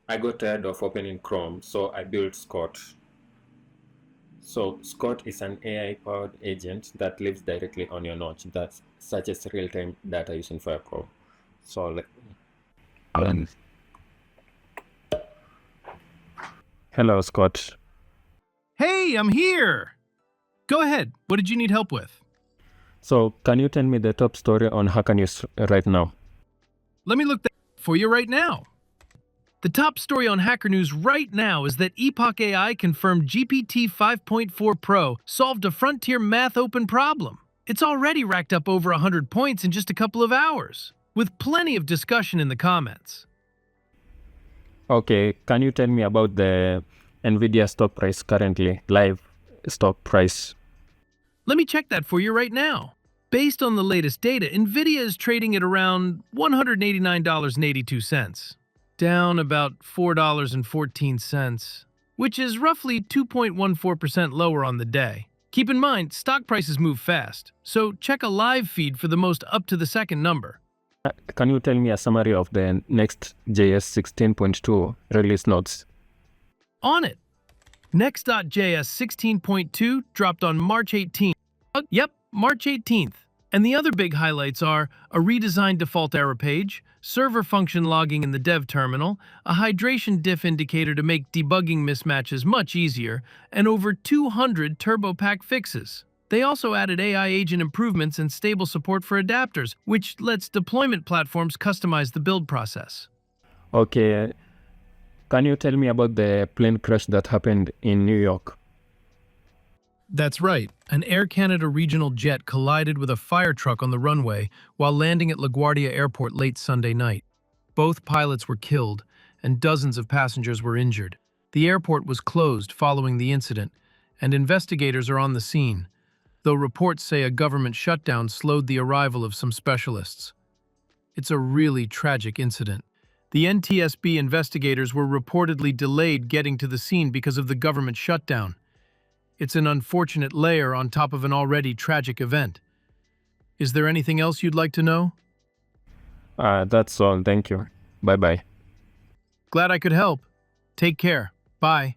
I got tired of opening Chrome, so I built Scott. So Scott is an AI-powered agent that lives directly on your notch that searches real-time data using Firecrawl. So like, Um, hello, Scott. Hey, I'm here! Go ahead. What did you need help with? So can you tell me the top story on Hacker News right now? Let me look that up for you right now. The top story on Hacker News right now is that Epoch AI confirmed GPT 5.4 Pro solved a frontier math open problem. It's already racked up over 100 points in just a couple of hours, with plenty of discussion in the comments. Okay, can you tell me about the Nvidia stock price currently, live stock price? Let me check that for you right now. Based on the latest data, Nvidia is trading at around $189.82, down about $4.14, which is roughly 2.14% lower on the day. Keep in mind, stock prices move fast, so check a live feed for the most up-to-the-second number. Can you tell me a summary of the Next.js 16.2 release notes? On it. Next.js 16.2 dropped on March 18th. Yep, March 18th. And the other big highlights are a redesigned default error page, server function logging in the dev terminal, a hydration diff indicator to make debugging mismatches much easier, and over 200 TurboPack fixes. They also added AI agent improvements and stable support for adapters, which lets deployment platforms customize the build process. Okay, can you tell me about the plane crash that happened in New York? That's right. An Air Canada regional jet collided with a fire truck on the runway while landing at LaGuardia Airport late Sunday night. Both pilots were killed, and dozens of passengers were injured. The airport was closed following the incident, and investigators are on the scene, though reports say a government shutdown slowed the arrival of some specialists. It's a really tragic incident. The NTSB investigators were reportedly delayed getting to the scene because of the government shutdown. It's an unfortunate layer on top of an already tragic event. Is there anything else you'd like to know? That's all. Thank you. Bye bye. Glad I could help. Take care. Bye.